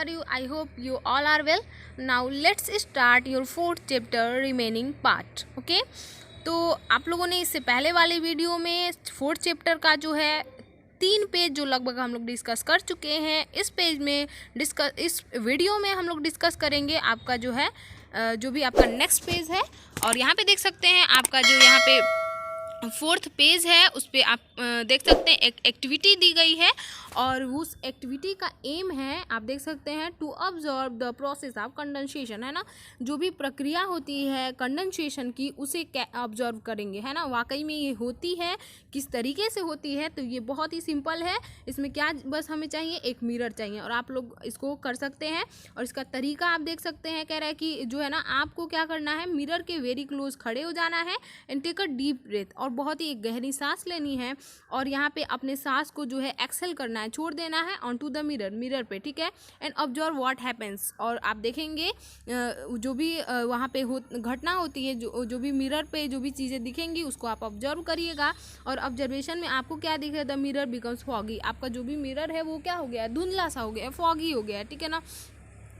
are you? I hope you all are well. Now let's start your fourth chapter remaining part. Okay? तो आप लोगों ने इससे पहले वाले वीडियो में फोर्थ चैप्टर का जो है 3 पेज जो लगभग हम लोग डिस्कस कर चुके हैं। इस वीडियो में हम लोग डिस्कस करेंगे आपका जो है जो भी आपका नेक्स्ट पेज है। और यहाँ पे देख सकते हैं आपका जो यहाँ पे फोर्थ पेज है उस पर आप देख सकते हैं एक एक्टिविटी दी गई है और उस एक्टिविटी का एम है आप देख सकते हैं to observe the process of condensation, है ना। जो भी प्रक्रिया होती है कंडेंसेशन की उसे ऑब्जर्व करेंगे, है ना। वाकई में ये होती है, किस तरीके से होती है, तो ये बहुत ही सिंपल है। इसमें क्या बस हमें चाहिए एक मिरर चाहिए और आप लोग इसको कर सकते हैं। और इसका तरीका आप देख सकते हैं, कह रहा है कि जो है ना आपको क्या करना है, मिरर के वेरी क्लोज खड़े हो जाना है and take a deep breath और बहुत ही एक गहरी सांस लेनी है और यहाँ पे अपने सांस को जो है एक्सेल करना है, छोड़ देना है ऑन टू द मिरर पे, ठीक है। एंड ऑब्जर्व व्हाट हैपेंस, और आप देखेंगे जो भी वहाँ पे घटना होती है, जो भी मिरर पे जो भी चीज़ें दिखेंगी उसको आप ऑब्जर्व करिएगा। और ऑब्जर्वेशन में आपको क्या दिखे, द मिरर बिकम्स फॉगी, आपका जो भी मिरर है वो क्या हो गया, धुंधला सा हो गया, फॉगी हो गया, ठीक है ना।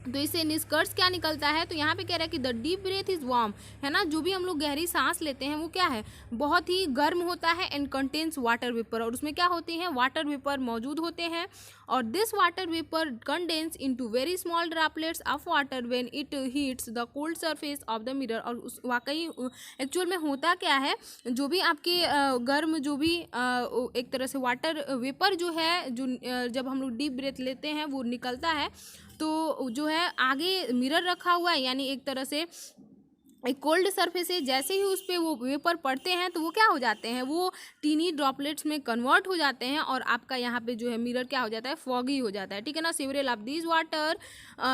तो इससे निष्कर्ष क्या निकलता है, तो यहाँ पे कह रहा है कि the deep breath is warm, है ना। जो भी हम लोग गहरी सांस लेते हैं वो क्या है, बहुत ही गर्म होता है एंड कंटेन्स वाटर वेपर, और उसमें क्या होती है, वाटर वेपर मौजूद होते हैं। और this water vapour condense into very small droplets of water when it heats the cold surface of the mirror. और उस वाकई एक्चुअल में होता क्या है, जो भी आपके गर्म जो भी एक तरह से वाटर वेपर जो है, जो जब हम लोग डीप ब्रेथ लेते हैं वो निकलता है, तो जो है आगे मिरर रखा हुआ है, यानी एक तरह से एक कोल्ड सरफेस है, जैसे ही उस पर वो वेपर पड़ते हैं तो वो क्या हो जाते हैं, वो टीनी ड्रॉपलेट्स में कन्वर्ट हो जाते हैं और आपका यहाँ पे जो है मिरर क्या हो जाता है, फॉगी हो जाता है, ठीक है ना। Several of these water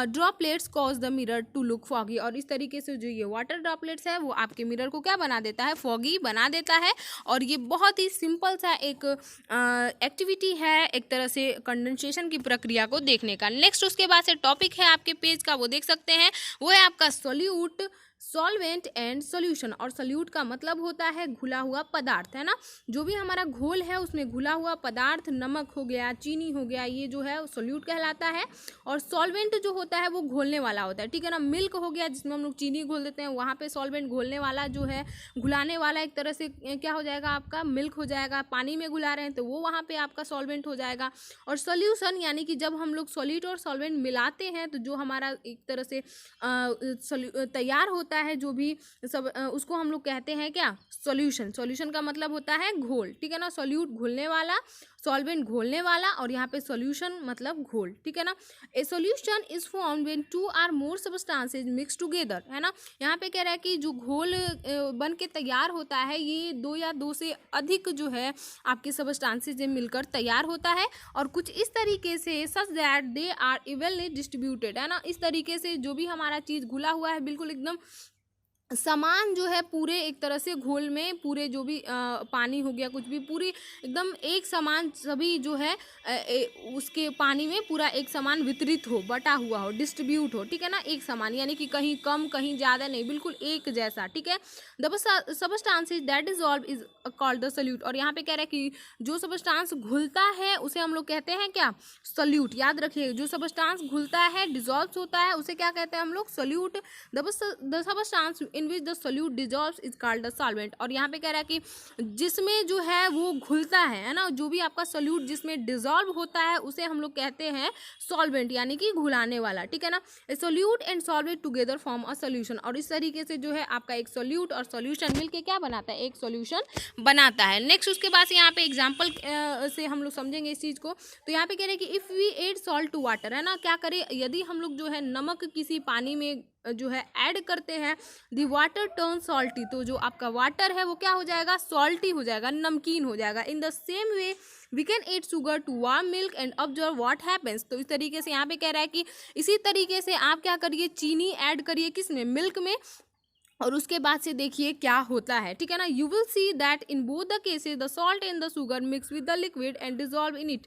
droplets cause the mirror to look foggy, और इस तरीके से जो ये वाटर ड्रॉपलेट्स है वो आपके मिरर को क्या बना देता है, फॉगी बना देता है। और ये बहुत ही सिंपल सा एक एक्टिविटी है एक तरह से कंडेंसेशन की प्रक्रिया को देखने का। नेक्स्ट उसके बाद से टॉपिक है आपके पेज का, वो देख सकते हैं, वो है आपका सोल्यूट, सॉल्वेंट एंड सॉल्यूशन। और सॉल्यूट का मतलब होता है घुला हुआ पदार्थ, है ना। जो भी हमारा घोल है उसमें घुला हुआ पदार्थ, नमक हो गया, चीनी हो गया, ये जो है सॉल्यूट कहलाता है। और सॉल्वेंट जो होता है वो घोलने वाला होता है, ठीक है ना। मिल्क हो गया जिसमें हम लोग चीनी घोल देते हैं, वहाँ पे सॉल्वेंट घोलने वाला जो है, घुलाने वाला एक तरह से क्या हो जाएगा, आपका मिल्क हो जाएगा। पानी में घुला रहे हैं तो वो वहाँ पे आपका सॉल्वेंट हो जाएगा। और सॉल्यूशन यानी कि जब हम लोग सॉलिड और सॉल्वेंट मिलाते हैं तो जो हमारा एक तरह से तैयार होता है जो भी सब, उसको हम लोग कहते हैं क्या, सॉल्यूशन। सॉल्यूशन का मतलब होता है घोल, ठीक है ना। सॉल्यूट घुलने वाला, सॉल्वेंट घोलने वाला, और यहाँ पे सॉल्यूशन मतलब घोल, ठीक है ना। ए solution is form when 2 or more substances mix together, है ना। यहाँ पे कह रहा है कि जो घोल बन के तैयार होता है ये 2 या 2 से अधिक जो है आपके सबस्टांसेज मिलकर तैयार होता है। और कुछ इस तरीके से such that they are evenly distributed, है ना। इस तरीके से जो भी हमारा चीज़ घुला हुआ है बिल्कुल एकदम सामान जो है पूरे एक तरह से घोल में, पूरे जो भी पानी हो गया कुछ भी, पूरी एकदम एक समान सभी जो है उसके पानी में पूरा एक समान वितरित हो, बटा हुआ हो, डिस्ट्रीब्यूट हो, ठीक है ना। एक समान यानी कि कहीं कम कहीं ज़्यादा नहीं, बिल्कुल एक जैसा, ठीक है। The substances that dissolve is called the solute. और यहाँ पे कह रहा है कि जो सबस्टांस घुलता है उसे हम लोग कहते हैं क्या, सॉल्यूट। याद रखिए, जो सबस्टांस घुलता है, डिसॉल्व होता है, उसे क्या कहते हैं हम लोग, solute. The substance in which the solute dissolves is called the solvent. और यहाँ पे कह रहा है कि जिसमें जो है वो घुलता है ना, जो भी आपका सॉल्यूट जिसमें डिसॉल्व होता है उसे हम लोग कहते हैं सॉल्वेंट, यानी कि घुलाने वाला, ठीक है ना। ए solute and solvent together form a solution. और इस तरीके से जो है आपका एक सॉल्यूट और सॉल्यूशन मिलके क्या बनाता है, एक सॉल्यूशन बनाता है। नेक्स्ट उसके बाद यहाँ पे एग्जाम्पल से हम लोग समझेंगे इस चीज़ को। तो यहाँ पे कह रहे हैं कि if we add salt to water, है ना, क्या करें, यदि हम लोग जो है नमक किसी पानी में जो है ऐड करते हैं, दी वाटर टर्न सॉल्टी, तो जो आपका वाटर है वो क्या हो जाएगा, सॉल्टी हो जाएगा, नमकीन हो जाएगा। In the same way we can add sugar to warm milk and observe what happens. तो इस तरीके से यहाँ पे कह रहा है कि इसी तरीके से आप क्या करिए, चीनी ऐड करिए किस में, मिल्क में, और उसके बाद से देखिए क्या होता है, ठीक है ना। You will see that in both the cases the salt and the sugar mix with the liquid and dissolve in it.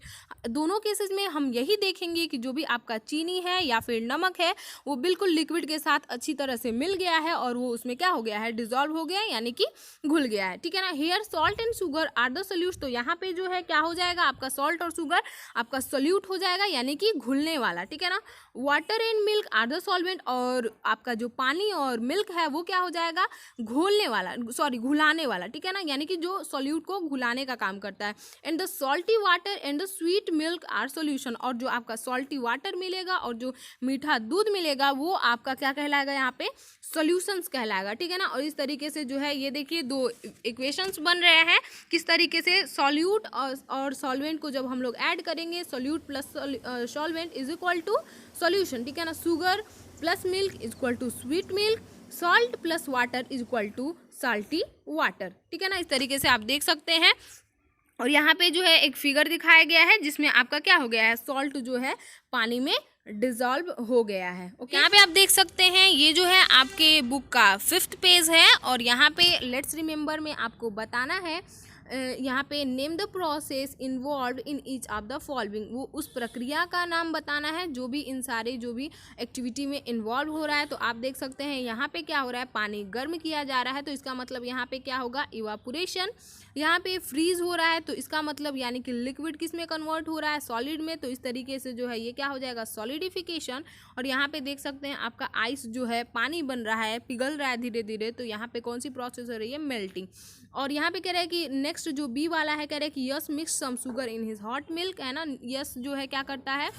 दोनों केसेस में हम यही देखेंगे कि जो भी आपका चीनी है या फिर नमक है वो बिल्कुल लिक्विड के साथ अच्छी तरह से मिल गया है और वो उसमें क्या हो गया है, डिजॉल्व हो गया है, यानी कि घुल गया है, ठीक है ना। Here salt and sugar are the solute, तो यहाँ पे जो है क्या हो जाएगा, आपका सॉल्ट और शुगर आपका सोल्यूट हो जाएगा, यानी कि घुलने वाला, ठीक है ना। Water and milk are the solvent, और आपका जो पानी और मिल्क है वो क्या हो जाएगा, घोलने वाला, सॉरी घुलाने वाला, ठीक है ना, यानी कि जो सॉल्यूट को घुलाने का काम करता है। And the salty water and the sweet milk are solution, और जो आपका सॉल्टी वाटर मिलेगा और जो मीठा दूध मिलेगा वो आपका क्या कहलाएगा, यहाँ पे सॉल्यूशंस कहलाएगा, ठीक है ना। और इस तरीके से जो है ये देखिए दो इक्वेशंस बन रहे हैं, किस तरीके से सॉल्यूट और सॉल्वेंट को जब हम लोग ऐड करेंगे, solute plus solvent is equal to solution, ठीक है ना। Sugar plus milk is equal to sweet milk, salt plus water is equal to salty water, ठीक है ना। इस तरीके से आप देख सकते हैं। और यहाँ पे जो है एक फिगर दिखाया गया है जिसमें आपका क्या हो गया है, सॉल्ट जो है पानी में डिजॉल्व हो गया है। ओके, यहाँ पे आप देख सकते हैं ये जो है आपके बुक का 5th पेज है और यहाँ पे लेट्स रिमेम्बर में आपको बताना है, यहाँ पे name the process involve in each of the following, वो उस प्रक्रिया का नाम बताना है जो भी इन सारे जो भी एक्टिविटी में इन्वॉल्व हो रहा है। तो आप देख सकते हैं यहाँ पे क्या हो रहा है, पानी गर्म किया जा रहा है, तो इसका मतलब यहाँ पे क्या होगा, इवापोरेशन। यहाँ पे फ्रीज हो रहा है, तो इसका मतलब यानी कि लिक्विड किस में कन्वर्ट हो रहा है, सॉलिड में, तो इस तरीके से जो है ये क्या हो जाएगा, सॉलिडिफिकेशन। और यहाँ पे देख सकते हैं आपका आइस जो है, पानी बन रहा है, पिघल रहा है धीरे धीरे, तो यहाँ पे कौन सी प्रोसेस हो रही है, मेल्टिंग। और यहाँ पे कह रहा है कि नेक्स्ट जो बी वाला है, कह रहा है कि yes mix some sugar in his hot milk, है ना। यस जो है क्या करता है,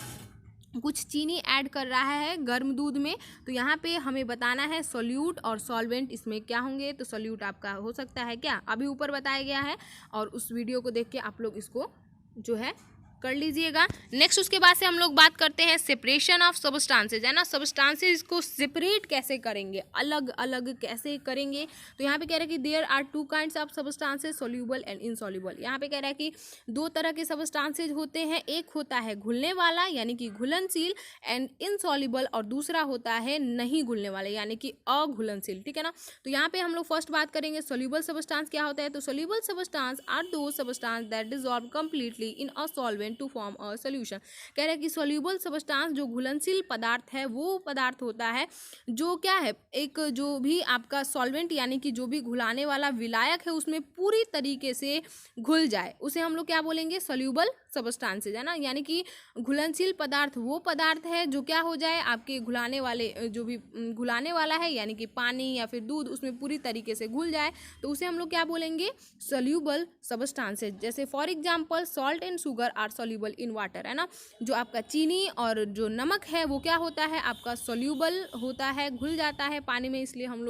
कुछ चीनी ऐड कर रहा है गर्म दूध में। तो यहाँ पे हमें बताना है सोल्यूट और सॉल्वेंट इसमें क्या होंगे, तो सोल्यूट आपका हो सकता है क्या, अभी ऊपर बताया गया है, और उस वीडियो को देख के आप लोग इसको जो है कर लीजिएगा। नेक्स्ट उसके बाद से हम लोग बात करते हैं सेपरेशन ऑफ सबस्टांसेज, है ना। सबस्टांसेज को सेपरेट कैसे करेंगे, अलग अलग कैसे करेंगे। तो यहाँ पे कह रहा है कि there are 2 kinds of substances, soluble and insoluble. यहाँ पे कह रहा है कि 2 तरह के सबस्टांसेज होते हैं, एक होता है घुलने वाला यानी कि घुलनशील एंड इनसॉल्यूबल, और दूसरा होता है नहीं घुलने वाला यानी कि अघुलनशील, ठीक है ना। तो यहाँ पे हम लोग फर्स्ट बात करेंगे सोल्यूबल सबस्टांस क्या होता है। तो soluble substance are those substance that dissolve completely in a solvent to form a solution. कह रहे हैं कि सोल्यूबल सबस्टांस जो घुलनशील पदार्थ है वो पदार्थ होता है जो क्या है, एक जो भी आपका सॉल्वेंट यानी कि जो भी घुलाने वाला विलायक है उसमें पूरी तरीके से घुल जाए, उसे हम लोग क्या बोलेंगे, सोल्यूबल सबस्टांसेज, है ना। यानी कि घुलनशील पदार्थ वो पदार्थ है जो क्या हो जाए, आपके घुलाने वाले जो भी घुलाने वाला है यानी कि पानी या फिर दूध उसमें पूरी तरीके से घुल जाए, तो उसे हम लोग क्या बोलेंगे, सोल्यूबल सबस्टांसेज। जैसे for example salt and sugar are soluble in water, है ना। जो आपका चीनी और जो नमक है वो क्या होता है, आपका सोल्यूबल होता है, घुल जाता है पानी में, इसलिए हम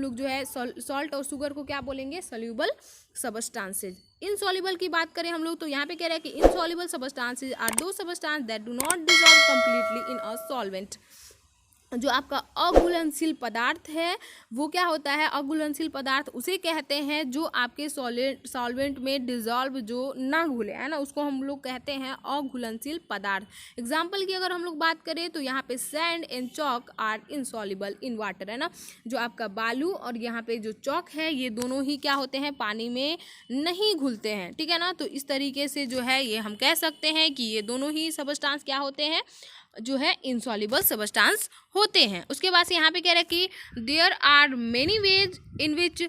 लोग जो है सॉल्ट और शुगर को क्या बोलेंगे, सोल्यूबल सबस्टांसेज। इनसॉल्युबल की बात करें हम लोग तो यहाँ पे कह रहे हैं कि insoluble substances are those substance that do not dissolve completely in a solvent. जो आपका अघुलनशील पदार्थ है वो क्या होता है, अघुलनशील पदार्थ उसे कहते हैं जो आपके सॉल्वेंट में डिजॉल्व जो ना घुले, है ना, उसको हम लोग कहते हैं अघुलनशील पदार्थ। एग्जाम्पल की अगर हम लोग बात करें तो यहाँ पे sand and chalk are insoluble in water, है ना। जो आपका बालू और यहाँ पे जो चॉक है ये दोनों ही क्या होते हैं, पानी में नहीं घुलते हैं, ठीक है ना। तो इस तरीके से जो है ये हम कह सकते हैं कि ये दोनों ही सबस्टांस क्या होते हैं, जो है इनसॉल्युबल सबस्टांस होते हैं। उसके बाद से यहाँ पे कह रहा है कि there are many ways in which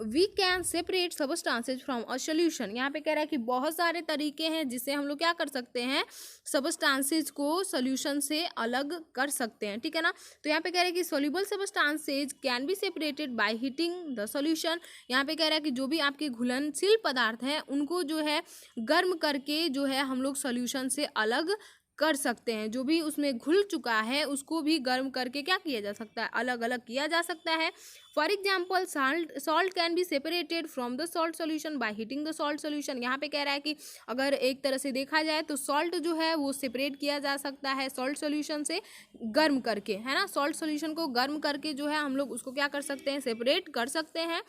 we can separate substances from a solution. यहाँ पे कह रहा है कि बहुत सारे तरीके हैं जिससे हम लोग क्या कर सकते हैं, सबस्टांसेज को सोल्यूशन से अलग कर सकते हैं, ठीक है ना। तो यहाँ पे कह रहा है कि soluble substances can be separated by heating the solution. यहाँ पे कह रहा है कि जो भी आपके घुलनशील पदार्थ हैं उनको जो है गर्म करके जो है हम लोग सोल्यूशन से अलग कर सकते हैं। जो भी उसमें घुल चुका है उसको भी गर्म करके क्या किया जा सकता है, अलग अलग किया जा सकता है। For example salt can be separated from the salt solution by heating the salt solution. यहाँ पे कह रहा है कि अगर एक तरह से देखा जाए तो सॉल्ट जो है वो सेपरेट किया जा सकता है सॉल्ट सोल्यूशन से गर्म करके, है ना। सॉल्ट सोल्यूशन को गर्म करके जो है हम लोग उसको क्या कर सकते हैं, सेपरेट कर सकते हैं।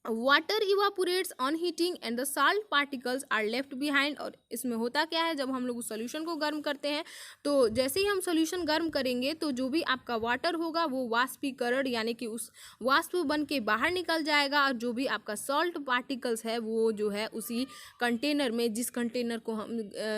Water evaporates on heating and the salt particles are left behind. और इसमें होता क्या है, जब हम लोग उस सोल्यूशन को गर्म करते हैं तो जैसे ही हम सोल्यूशन गर्म करेंगे तो जो भी आपका वाटर होगा वो वाष्पीकरण यानी कि उस वाष्प बन के बाहर निकल जाएगा, और जो भी आपका सॉल्ट पार्टिकल्स है वो जो है उसी कंटेनर में, जिस कंटेनर को हम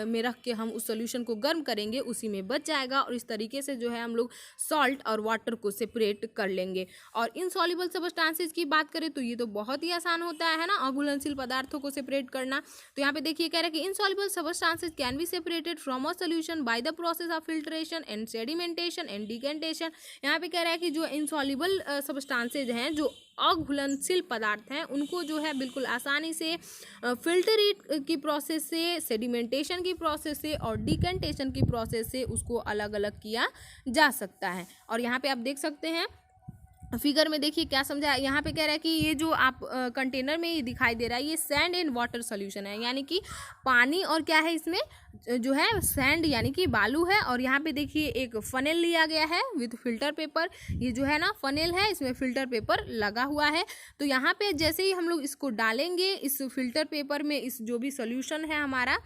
में रख के हम उस सोल्यूशन को गर्म करेंगे उसी में बच जाएगा। और इस तरीके से जो है हम लोग सॉल्ट और वाटर को सेपरेट कर लेंगे। और इनसॉल्युबल सब्सटेंसेस की बात करें तो ये तो बहुत ही आसान होता है ना, अघुलनशील पदार्थों को सेपरेट करना। तो यहाँ पे देखिए कह रहा है कि insoluble substances can be separated from a solution by the process of filtration and sedimentation and decantation. यहाँ पे कह रहा है कि जो इनसॉल्युबल सब्सटेंसेज हैं, जो अघुलनशील पदार्थ हैं, उनको जो है बिल्कुल आसानी से फिल्टरेट की प्रोसेस से, सेडिमेंटेशन की प्रोसेस से और डिकेंटेशन की प्रोसेस से उसको अलग अलग किया जा सकता है। और यहाँ पे आप देख सकते हैं फिगर में, देखिए क्या समझा है। यहाँ पे कह रहा है कि ये जो आप कंटेनर में ये दिखाई दे रहा है, ये सैंड एंड वाटर सोल्यूशन है, यानी कि पानी और क्या है इसमें जो है सैंड यानी कि बालू है। और यहाँ पे देखिए एक फनेल लिया गया है विद फिल्टर पेपर, ये जो है ना फनेल है, इसमें फिल्टर पेपर लगा हुआ है। तो यहाँ पे जैसे ही हम लोग इसको डालेंगे इस फिल्टर पेपर में, इस जो भी सोल्यूशन है हमारा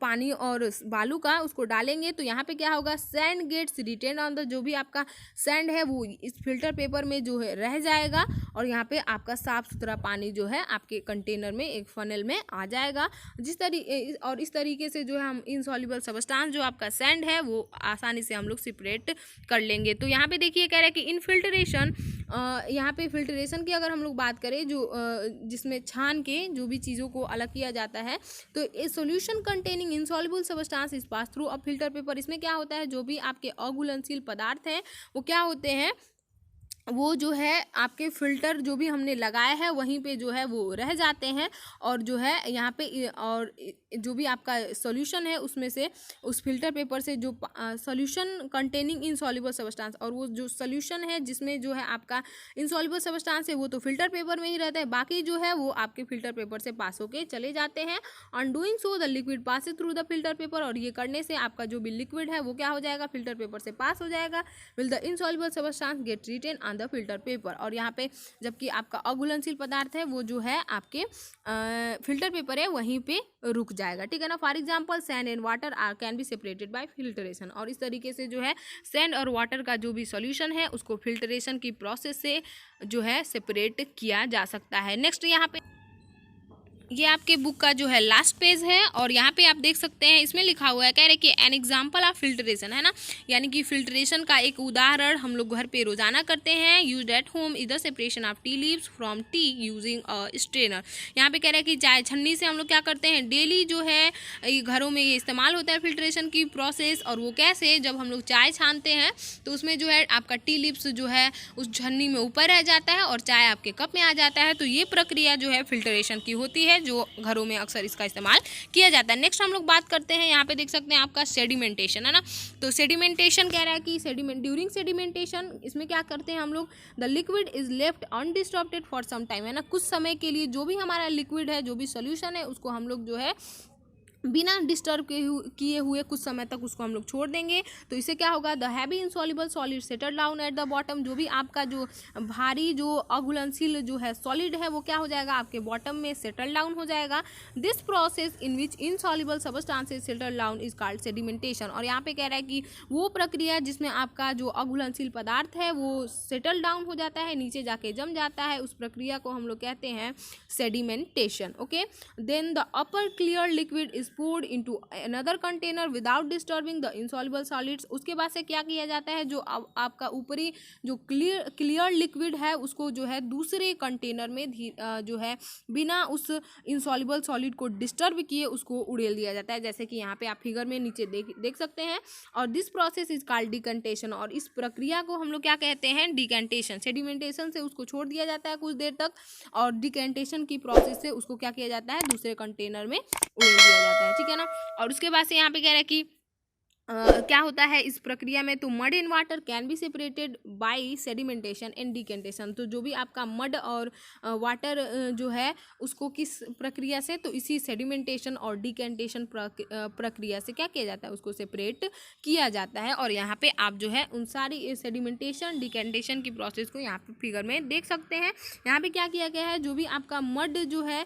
पानी और बालू का, उसको डालेंगे तो यहाँ पे क्या होगा, sand gets retained on the, जो भी आपका सैंड है वो इस फिल्टर पेपर में जो है रह जाएगा, और यहाँ पे आपका साफ सुथरा पानी जो है आपके कंटेनर में एक फनेल में आ जाएगा। और इस तरीके से जो है हम इनसॉल्युबल सब्सटेंस जो आपका सैंड है वो आसानी से हम लोग सेपरेट कर लेंगे। तो यहाँ पे देखिए कह रहा है कि इन फिल्ट्रेशन, यहाँ पे फिल्ट्रेशन की अगर हम लोग बात करें, जो जिसमें छान के जो भी चीज़ों को अलग किया जाता है, तो a solution containing insoluble substance is pass through a filter paper. इसमें क्या होता है, जो भी आपके अघुलनशील पदार्थ हैं वो क्या होते हैं, वो जो है आपके फिल्टर जो भी हमने लगाया है वहीं पे जो है वो रह जाते हैं, और जो है यहाँ पे और जो भी आपका सॉल्यूशन है उसमें से, उस फिल्टर पेपर से जो सॉल्यूशन कंटेनिंग इनसॉल्युबल सब्सटेंस, और वो जो सॉल्यूशन है जिसमें जो है आपका इनसॉल्युबल सब्सटेंस है वो तो फिल्टर पेपर में ही रहता है, बाकी जो है वो आपके फिल्टर पेपर से पास होके चले जाते हैं। On doing so the liquid passes through the filter paper, और ये करने से आपका जो भी लिक्विड है वो क्या हो जाएगा, फिल्टर पेपर से पास हो जाएगा। Will the insoluble substance get retained on the filter paper. और यहाँ पे जबकि आपका अघुलनशील पदार्थ है वो जो है आपके फिल्टर पेपर है वहीं पे रुक जाएगा, ठीक है ना। For example sand and water are can be separated by filtration. और इस तरीके से जो है सैंड और वाटर का जो भी सॉल्यूशन है उसको फिल्ट्रेशन की प्रोसेस से जो है सेपरेट किया जा सकता है। नेक्स्ट यहाँ पे ये आपके बुक का जो है लास्ट पेज है, और यहाँ पे आप देख सकते हैं इसमें लिखा हुआ है, कह रहे कि एन एग्जाम्पल ऑफ फिल्ट्रेशन, है ना, यानी कि फिल्ट्रेशन का एक उदाहरण हम लोग घर पे रोजाना करते हैं। Used at home is the separation of tea leaves from T using a strainer. यहाँ पे कह रहे हैं कि चाय छन्नी से हम लोग क्या करते हैं, डेली जो है घरों में ये इस्तेमाल होता है फिल्ट्रेशन की प्रोसेस। और वो कैसे, जब हम लोग चाय छानते हैं तो उसमें जो है आपका टी लीव्स जो है उस छन्नी में ऊपर रह जाता है और चाय आपके कप में आ जाता है। तो ये प्रक्रिया जो है फिल्ट्रेशन की होती है, जो घरों में अक्सर इसका इस्तेमाल किया जाता है। नेक्स्ट हम लोग बात करते हैं, यहाँ पे देख सकते हैं आपका सेडिमेंटेशन, है ना। तो सेडिमेंटेशन कह रहा है कि ड्यूरिंग सेडिमेंटेशन इसमें क्या करते हैं हम लोग, the liquid is left undisturbed for some time, है ना, कुछ समय के लिए जो भी हमारा लिक्विड है, जो भी सोल्यूशन है, उसको हम लोग जो है बिना डिस्टर्ब किए हुए कुछ समय तक उसको हम लोग छोड़ देंगे। तो इससे क्या होगा, the heavy insoluble solid settle down at the bottom, जो भी आपका जो भारी जो अघुलनशील जो है सॉलिड है वो क्या हो जाएगा, आपके बॉटम में सेटल डाउन हो जाएगा। This process in which insoluble substances settle down is called sedimentation. और यहाँ पे कह रहा है कि वो प्रक्रिया जिसमें आपका जो अघुलनशील पदार्थ है वो सेटल डाउन हो जाता है, नीचे जाके जम जाता है, उस प्रक्रिया को हम लोग कहते हैं sedimentation. Okay, then the upper clear liquid is poured into another container without disturbing the insoluble solids। उसके बाद से क्या किया जाता है, जो आपका ऊपरी जो क्लियर लिक्विड है उसको जो है दूसरे कंटेनर में जो है बिना उस insoluble सॉलिड को डिस्टर्ब किए उसको उड़ेल दिया जाता है, जैसे कि यहाँ पे आप फिगर में नीचे देख सकते हैं। और this process is called decantation, और इस प्रक्रिया को हम लोग क्या कहते हैं, डिकेंटेशन। सेडिमेंटेशन से उसको छोड़ दिया जाता है कुछ देर तक, और डिकेंटेशन की प्रोसेस से उसको क्या किया जाता है, दूसरे कंटेनर में उड़ेल दिया जाता है, ठीक है ना। और उसके बाद से यहाँ पे कह रहा है कि क्या होता है इस प्रक्रिया में, तो mud in water can be separated bye sedimentation and decantation. तो जो भी आपका मड और वाटर जो है उसको किस प्रक्रिया से, तो इसी सेडिमेंटेशन और डिकेंटेशन प्रक्रिया से क्या किया जाता है, उसको सेपरेट किया जाता है। और यहाँ पे आप जो है उन सारी सेडिमेंटेशन डिकेंटेशन की प्रोसेस को यहाँ पे फिगर में देख सकते हैं। यहाँ पे क्या किया गया है, जो भी आपका मड जो है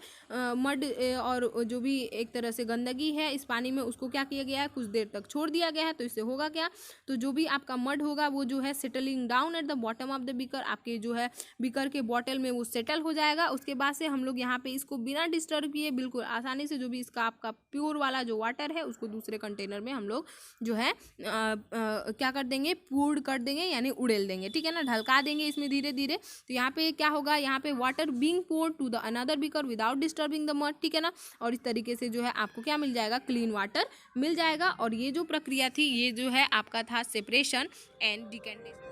मड और जो भी एक तरह से गंदगी है इस पानी में, उसको क्या किया गया है, कुछ देर तक छोड़ दिया गया है। तो इससे होगा क्या, तो जो भी आपका मड होगा वो जो है settling down at the bottom of the beaker, आपके जो है बीकर के बॉटल में वो सेटल हो जाएगा। उसके बाद से हम लोग यहाँ पे इसको बिना डिस्टर्ब किए बिल्कुल आसानी से जो भी इसका आपका प्योर वाला जो वाटर है उसको दूसरे कंटेनर में हम लोग जो है क्या कर देंगे, पूर्ड कर देंगे, यानी उड़ेल देंगे, ठीक है ना, ढलका देंगे इसमें धीरे धीरे। तो यहाँ पे क्या होगा, यहाँ पे water being poured to the another beaker without disturbing the mud, ठीक है ना। और इस तरीके से जो है आपको क्या मिल जाएगा, क्लीन वाटर मिल जाएगा। और ये जो प्रक्रिया थी ये जो है आपका था सेपरेशन एंड डिकेंटेशन।